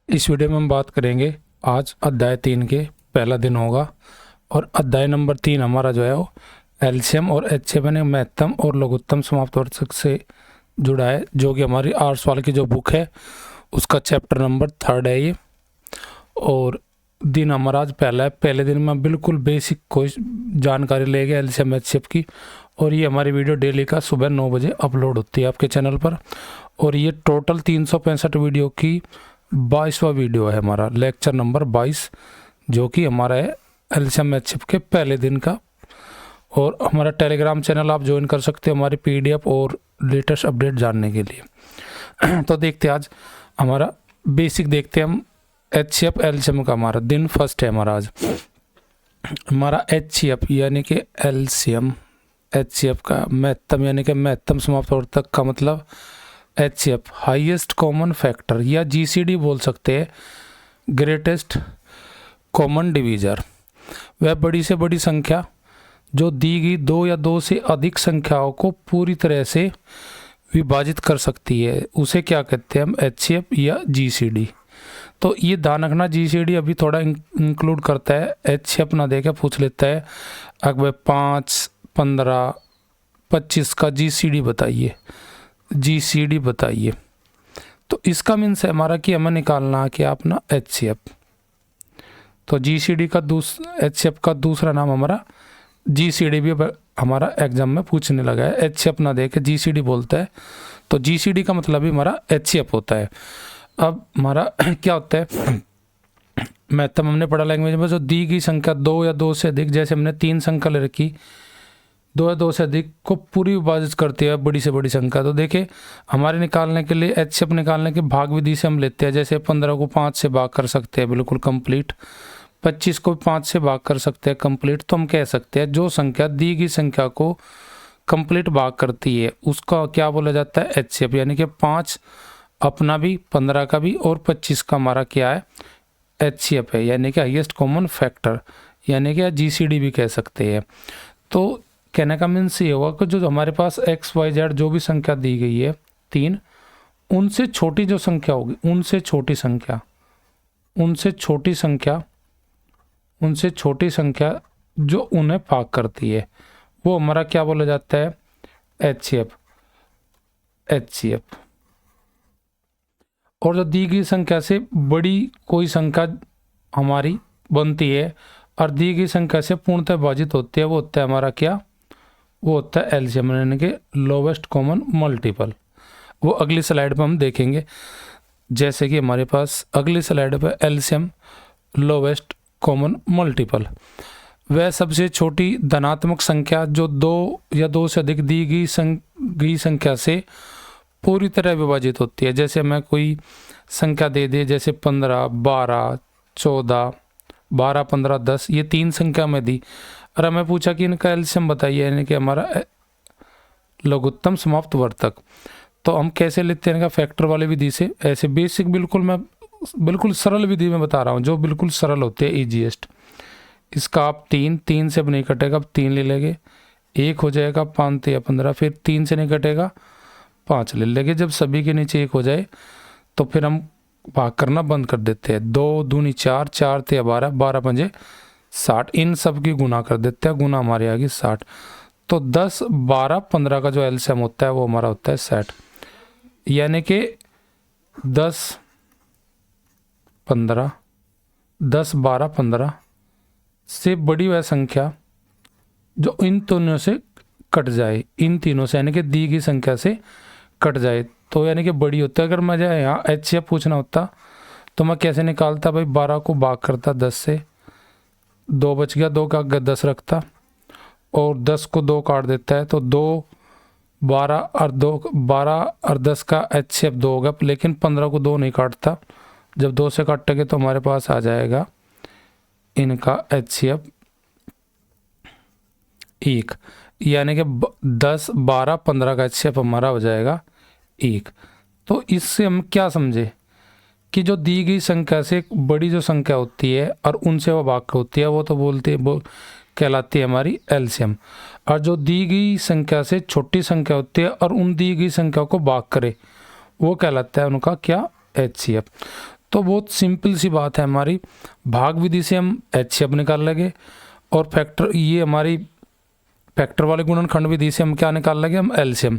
इस वीडियो में हम बात करेंगे, आज अध्याय 3 के पहला दिन होगा और अध्याय नंबर 3 हमारा जो है वो एलसीएम और एचसीएफ यानी महत्तम और लघुत्तम समापवर्तक से जुड़ा है, जो कि हमारी आर्ट्स वाले की जो बुक है उसका चैप्टर नंबर 3 है ये। और दिन हमारा आज पहला है। पहले दिन में बिल्कुल बेसिक कोई जानकारी लेंगे एलसीएम एचसीएफ की, और ये हमारी वीडियो डेली का सुबह 9 बजे अपलोड होती है आपके चैनल पर। और ये टोटल 365 वीडियो की 22वां वीडियो है हमारा, लेक्चर नंबर 22, जो कि हमारा है एलसीएम एचसीएफ के पहले दिन का। और हमारा टेलीग्राम चैनल आप ज्वाइन कर सकते हो हमारी पीडीएफ और लेटेस्ट अपडेट जानने के लिए। तो देखते हैं आज हमारा बेसिक, देखते हैं हम एचसीएफ एलसीएम का। हमारा दिन फर्स्ट है हमारा आज। हमारा एचसीएफ यानी कि एलसीएम, एचसीएफ का महत्तम यानी कि महत्तम समापवर्तक का मतलब एचसीएफ हाईएस्ट कॉमन फैक्टर या जीसीडी बोल सकते हैं, ग्रेटेस्ट कॉमन डिवीजर। वह बड़ी से बड़ी संख्या जो दी गई दो या दो से अधिक संख्याओं को पूरी तरह से विभाजित कर सकती है, उसे क्या कहते हैं हम, एचसीएफ या जीसीडी। तो ये ध्यान रखना, जीसीडी अभी थोड़ा इंक्लूड करता है, एचसीएफ ना देके पूछ लेता है अगर 5, 15, 25 का जीसीडी बताइए, जीसीडी बताइए। तो इसका मीन्स है हमारा कि हमें निकालना है कि अपना एचसीएफ। तो जीसीडी का एचसीएफ का दूसरा नाम हमारा जीसीडी भी हमारा एग्जाम में पूछने लगा है। एचसीएफ ना दे के जीसीडी बोलता है, तो जीसीडी का मतलब भी हमारा एचसीएफ होता है। अब हमारा क्या होता है, महत्तम हमने पढ़ा लैंग्वेज में, जो दी गई संख्या दो या दो से अधिक, जैसे हमने 3 संख्या ले रखी, 2 या 2 से अधिक को पूरी विभाजित करती है बड़ी से बड़ी संख्या। तो देखिए हमारे निकालने के लिए एचसीएफ निकालने के भाग विधि से हम लेते हैं। जैसे 15 को 5 से भाग कर सकते हैं बिल्कुल कंप्लीट, 25 को 5 से भाग कर सकते हैं कंप्लीट। तो हम कह सकते हैं जो संख्या दी गई संख्या को कंप्लीट भाग करती है उसका क्या बोला जाता है, एचसीएफ। यानी कि 5 अपना भी, 15 का भी और 25 का हमारा क्या है, एचसीएफ है, यानी कि हाईएस्ट कॉमन फैक्टर, यानी कि जीसीडी भी कह सकते हैं। तो कहने का मीन्स ये होगा कि जो हमारे पास एक्स वाई जेड जो भी संख्या दी गई है 3, उनसे छोटी जो संख्या होगी, उनसे छोटी संख्या, उनसे छोटी संख्या, उनसे छोटी संख्या जो उन्हें भाग करती है, वो हमारा क्या बोला जाता है, एचसीएफ, एचसीएफ। और जो दी गई संख्या से बड़ी कोई संख्या हमारी बनती है और दी गई संख्या से पूर्णतः विभाजित होती है, वो होता है हमारा क्या, वो होता है एलसीएम यानी कि लोवेस्ट कॉमन मल्टीपल। वो अगली स्लाइड पर हम देखेंगे। जैसे कि हमारे पास अगली स्लाइड पर एलसीएम लोवेस्ट कॉमन मल्टीपल, वह सबसे छोटी धनात्मक संख्या जो 2 या 2 से अधिक दी गई संख्या से पूरी तरह विभाजित होती है। जैसे हमें कोई संख्या दे दे, जैसे 15, 12, 14, 12, 15, 10, ये 3 संख्या में दी, और हमें पूछा कि इनका एलसीएम बताइए, यानी कि हमारा लघुत्तम समाप्त वर्तक। तो हम कैसे लेते हैं इनका, फैक्टर वाले विधि से। ऐसे बेसिक बिल्कुल मैं बिल्कुल सरल विधि में बता रहा हूँ, जो बिल्कुल सरल होते हैं, ईजीएस्ट। इसका आप 3 से अब नहीं कटेगा, अब 3 ले लेंगे, 1 हो जाएगा, 5 या 15, फिर 3 से नहीं कटेगा, 5 ले लेंगे। जब सभी के नीचे 1 हो जाए तो फिर हम भाग करना बंद कर देते हैं। 2 दूनी 4, 4 ते 12, 12 पंजे 60, इन सब की गुना कर देते हैं, गुना हमारी आ गई 60। तो 10, 12, 15 का जो एलसीएम होता है वो हमारा होता है 60। यानी कि 10, 15, 10, 12, 15 से बड़ी वह संख्या जो इन तीनों से कट जाए, इन तीनों से यानी कि दी गई संख्या से कट जाए, तो यानी कि बड़ी होता है। अगर मुझे यहाँ एचसीएफ पूछना होता तो मैं कैसे निकालता भाई, 12 को भाग करता 10 से, 2 बच गया, 2 का 10 रखता और 10 को 2 काट देता है, तो 2, 12 और 2, 12 और 10 का एचसीएफ 2 होगा। लेकिन 15 को 2 नहीं काटता, जब 2 से काटेंगे तो हमारे पास आ जाएगा इनका एचसीएफ 1, यानी कि 10, 12, 15 का एचसीएफ हमारा हो जाएगा 1। तो इससे हम क्या समझे कि जो दी गई संख्या से बड़ी जो संख्या होती है और उनसे वो भाग होती है, वो तो वो कहलाती है हमारी एलसीएम। और जो दी गई संख्या से छोटी संख्या होती है और उन दी गई संख्या को भाग करे, वो कहलाता है उनका क्या, एचसीएफ। तो बहुत सिंपल सी बात है हमारी, भाग विधि से हम HCF निकाल लेंगे और फैक्टर, ये हमारी फैक्टर वाले गुणनखंड विधि से हम क्या निकाल लेंगे, हम LCM।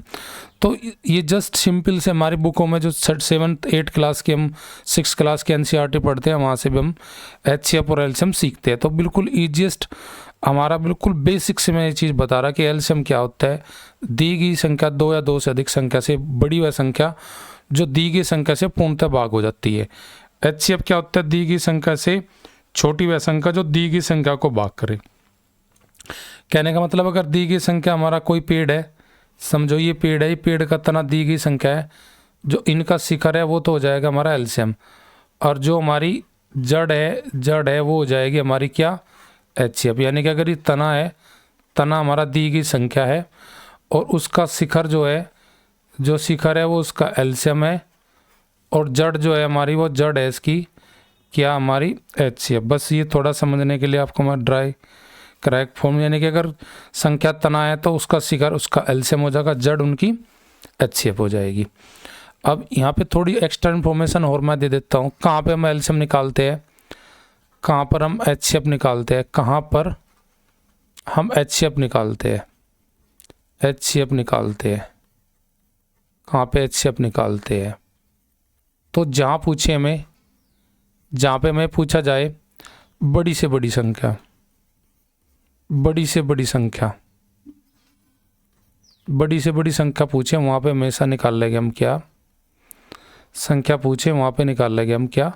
तो ये जस्ट सिंपल से हमारी बुकों में जो 7th 8th क्लास की, हम 6th क्लास की NCERT पढ़ते हैं, वहाँ से भी हम HCF और LCM सीखते हैं। तो बिल्कुल ईजीएस्ट हमारा, बिल्कुल बेसिक से मैं ये चीज़ बता रहा कि LCM क्या होता है। दी गई संख्या 2 या 2 से अधिक संख्या से बड़ी वह संख्या जो दी गई संख्या से पूर्णतः भाग हो जाती है। HCF क्या होता है, दी गई संख्या से छोटी वह संख्या जो दी गई संख्या को भाग करे। कहने का मतलब, अगर दी गई संख्या हमारा कोई पेड़ है, समझो ये पेड़ है, ये पेड़ का तना दी गई संख्या है, जो इनका शिखर है वो तो हो जाएगा हमारा LCM, और जो हमारी जड़ है वो हो जाएगी हमारी क्या, HCF। यानी कि अगर ये तना है, तना हमारा दी गई संख्या है और उसका शिखर जो है, जो शिखर है वो उसका LCM है, और जड़ जो है हमारी, वो जड़ है इसकी क्या, हमारी HCF। बस ये थोड़ा समझने के लिए आपको मैं ड्राई करेक्ट फॉर्म, यानी कि अगर संख्या तना है तो उसका शिखर उसका LCM हो जाएगा, जड़ उनकी HCF हो जाएगी। अब यहाँ पे थोड़ी एक्स्ट्रा इन्फॉर्मेशन और मैं दे देता हूँ। कहाँ पे हम LCM निकालते हैं, कहाँ पर हम HCF निकालते हैं, कहाँ पर हम HCF निकालते हैं, HCF निकालते हैं, कहाँ पे HCF निकालते हैं। तो जहाँ पूछे हमें, जहाँ पे हमें पूछा जाए बड़ी से बड़ी संख्या, बड़ी से बड़ी संख्या, बड़ी से बड़ी संख्या पूछे, वहाँ पे हमेशा निकाल लेंगे हम क्या, संख्या पूछे वहाँ पे निकाल लेंगे हम क्या,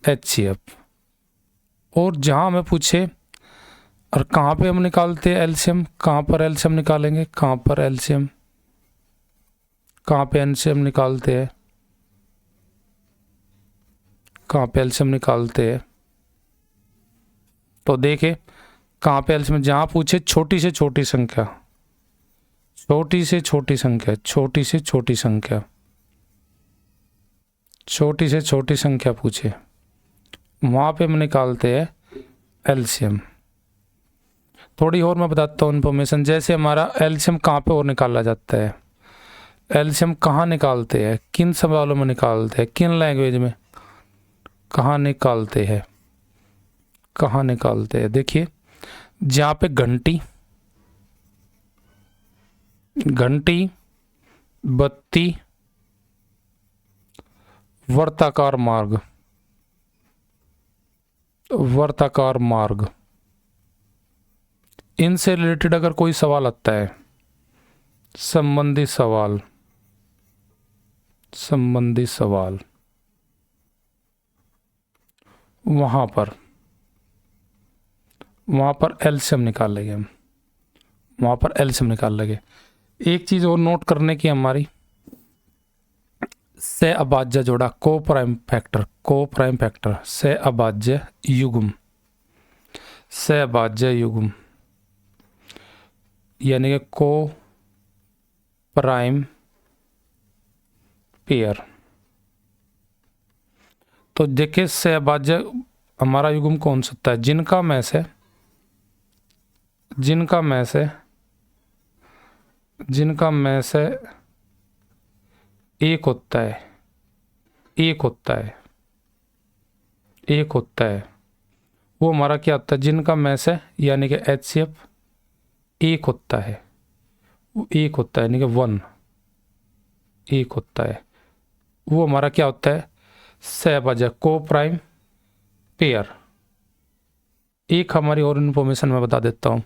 HCF। और जहाँ हमें पूछे, और कहाँ पे हम निकालते हैं LCM, कहाँ पर LCM निकालेंगे, कहाँ पर LCM, कहाँ पे LCM निकालते हैं, कहाँ पे LCM निकालते हैं। तो देखे कहाँ पे LCM, जहाँ पूछे छोटी से छोटी संख्या, छोटी से छोटी संख्या, छोटी से छोटी संख्या, छोटी से छोटी संख्या पूछे, वहाँ पे हम निकालते हैं LCM। थोड़ी और मैं बताता हूँ इन्फॉर्मेशन। जैसे हमारा LCM कहाँ पे और निकाला जाता है, LCM कहाँ निकालते हैं, किन सवालों में निकालते हैं, किन लैंग्वेज में, कहाँ निकालते हैं, कहाँ निकालते हैं। देखिए, जहाँ पे घंटी, घंटी, बत्ती, वर्ताकार मार्ग, वर्ताकार मार्ग, इनसे रिलेटेड अगर कोई सवाल आता है, संबंधी सवाल, संबंधी सवाल, वहाँ पर LCM निकाल लेंगे हम, वहाँ पर LCM निकाल लेंगे। एक चीज़ और नोट करने की हमारी, से अभाज्य जोड़ा, को प्राइम फैक्टर, को प्राइम फैक्टर, से अभाज्य युग्म, से अभाज्य युग्म, यानी कि को प्राइम पेयर। तो देखिए, से अभाज्य हमारा युग्म कौन सा होता है, जिनका में से, जिनका में से, जिनका में से एक होता है, एक होता है, एक होता है, वो हमारा क्या होता है, जिनका में से, यानी कि HCF एक होता है, वो एक होता है, यानी कि 1 एक होता है, वो हमारा क्या होता है, सहभाज्य, को प्राइम पेयर। एक हमारी और इन्फॉर्मेशन मैं बता देता हूँ।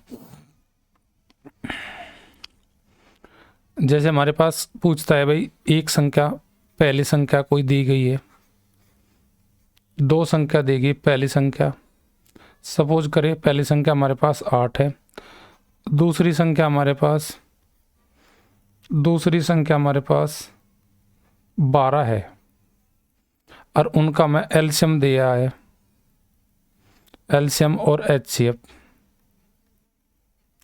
जैसे हमारे पास पूछता है भाई, एक संख्या, पहली संख्या कोई दी गई है, 2 संख्या दी गई, पहली संख्या सपोज करें, पहली संख्या हमारे पास 8 है, दूसरी संख्या हमारे पास, दूसरी संख्या हमारे पास 12 है, और उनका मैं LCM दिया है, LCM और HCF,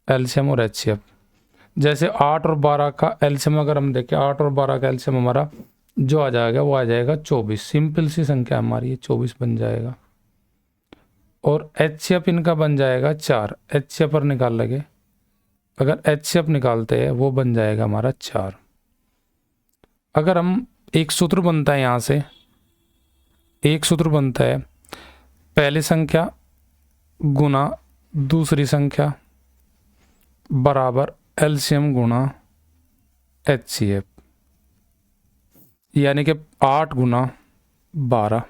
LCM और HCF। जैसे 8 और 12 का LCM अगर हम देखें, 8 और 12 का LCM हमारा जो आ जाएगा वो आ जाएगा 24। सिंपल सी संख्या हमारी ये 24 बन जाएगा, और HCF इनका बन जाएगा 4। HCF पर निकाल लगे, अगर HCF निकालते हैं वो बन जाएगा हमारा 4। अगर हम, एक सूत्र बनता है यहाँ से, एक सूत्र बनता है पहली संख्या गुना दूसरी संख्या बराबर एलसीएम गुना HCF, यानी कि 8 गुना 12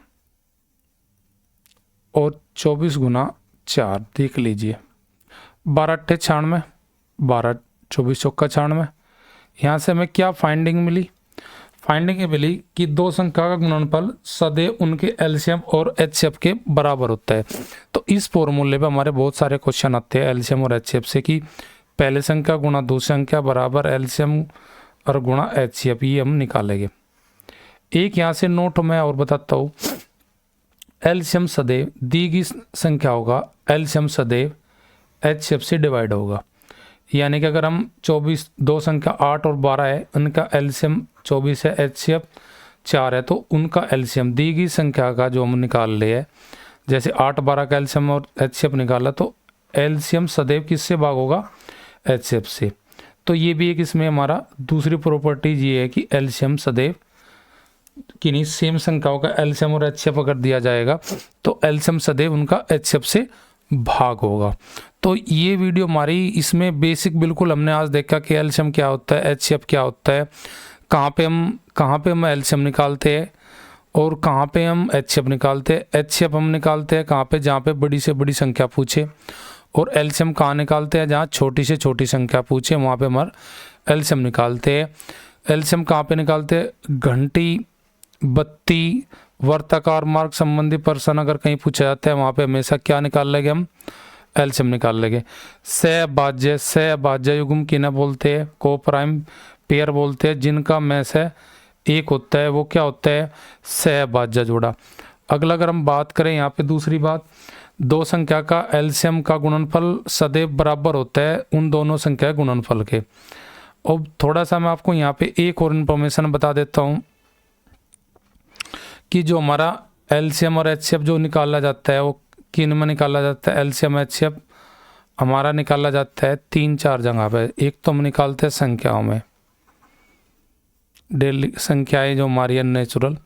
और 24 गुना 4। देख लीजिए 12 अट्ठे 96, 12 24 चौका 96। यहाँ से हमें क्या फाइंडिंग मिली? फाइंडिंग ये मिली कि दो संख्या का गुणनफल सदैव उनके एलसीएम और HCF के बराबर होता है। तो इस फॉर्मूले पे हमारे बहुत सारे क्वेश्चन आते हैं एलसीएम और HCF से कि पहले संख्या गुणा दूसरी संख्या बराबर एलसीएम और गुणा HCF, ये हम निकालेंगे। एक यहाँ से नोट मैं और बताता हूँ, एलसीएम सदैव दी गई संख्या होगा एलसीएम सदैव HCF से डिवाइड होगा, यानी कि अगर हम 24 दो संख्या 8 और 12 है, उनका एलसीएम 24 है, HCF 4 है, तो उनका एलसीएम दी गई संख्या का जो हम निकाल ले है, जैसे 8 12 का एलसीएम और HCF निकाला, तो एलसीएम सदैव किससे भाग होगा? HCF से। तो ये भी एक इसमें हमारा दूसरी प्रॉपर्टीज ये है कि एलसीएम सदैव किन्हीं सेम संख्याओं का एलसीएम और HCF अगर दिया जाएगा तो एलसीएम सदैव उनका HCF से भाग होगा। तो ये वीडियो हमारी इसमें बेसिक बिल्कुल हमने आज देखा कि एलसीएम क्या होता है, HCF क्या होता है, कहाँ पे हम एलसीएम निकालते हैं और कहाँ पे हम HCF निकालते हैं। HCF हम निकालते हैं कहाँ पे? जहाँ पे बड़ी से बड़ी संख्या पूछे, और एलसीएम कहाँ निकालते हैं? जहाँ छोटी से छोटी संख्या पूछे, वहाँ पे हमारा एलसीएम निकालते हैं। एलसीएम कहाँ पे निकालते हैं? घंटी, बत्ती, वर्ताकार मार्ग संबंधी प्रश्न अगर कहीं पूछा जाता है, वहाँ पे हमेशा क्या निकाल लेंगे? हम एलसीएम निकाल लेंगे। सहभाज्य युग्म किन्हें बोलते हैं? को प्राइम पेयर बोलते हैं, जिनका में से एक होता है वो क्या होता है? सहभाज्य जोड़ा। अगला अगर हम बात करें यहाँ पे दूसरी बात, दो संख्या का एलसीएम का गुणनफल सदैव बराबर होता है उन दोनों संख्या गुणनफल के। अब थोड़ा सा मैं आपको यहाँ पे एक और इन्फॉर्मेशन बता देता हूँ कि जो हमारा एलसीएम और HCF जो निकाला जाता है वो किन में निकाला जाता है? एलसीएम HCF हमारा निकाला जाता है 3-4 जगह पे। एक तो हम निकालते हैं संख्याओं में, डेली संख्याएं जो हमारी है नेचुरल।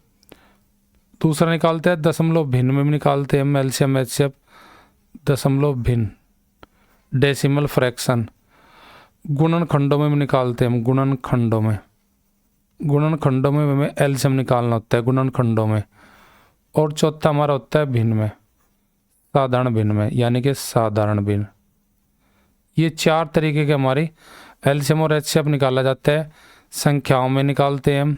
दूसरा निकालते हैं दशमलव भिन्न में निकालते हैं हम एलसीएम HCF, दशमलव भिन्न, डेसिमल फ्रैक्शन। गुणनखंडों में भी निकालते हैं हम, गुणनखंडों में हमें एलसीएम निकालना होता है गुणनखंडों में। और चौथा हमारा होता है भिन्न में, साधारण भिन्न में, यानी कि साधारण भिन्न। ये 4 तरीके के हमारी एलसीएम और HCF निकाला जाता है। संख्याओं में निकालते हैं हम,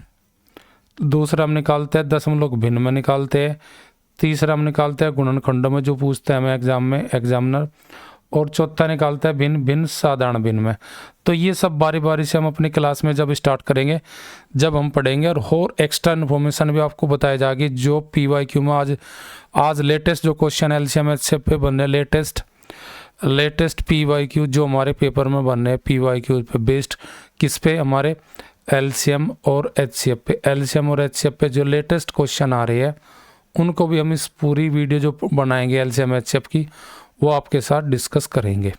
दूसरा हम निकालते हैं दशमलव भिन्न में निकालते हैं, तीसरा हम निकालते हैं गुणनखंडों में जो पूछते हैं हमें एग्जाम में एग्जामिनर, और चौथा निकालता है भिन्न भिन्न साधारण भिन्न में। तो ये सब बारी बारी से हम अपनी क्लास में जब स्टार्ट करेंगे, जब हम पढ़ेंगे, और एक्स्ट्रा इन्फॉर्मेशन भी आपको बताई जाएगी जो PYQ में आज लेटेस्ट जो क्वेश्चन एलसीएम HCF पे बन रहे, लेटेस्ट PYQ जो हमारे पेपर में बन रहे हैं PYQ पे बेस्ड, किस पे? हमारे एलसीएम और HCF पे। एलसीएम और HCF पे जो लेटेस्ट क्वेश्चन आ रहे हैं उनको भी हम इस पूरी वीडियो जो बनाएंगे एलसीएम HCF की, वो आपके साथ डिस्कस करेंगे।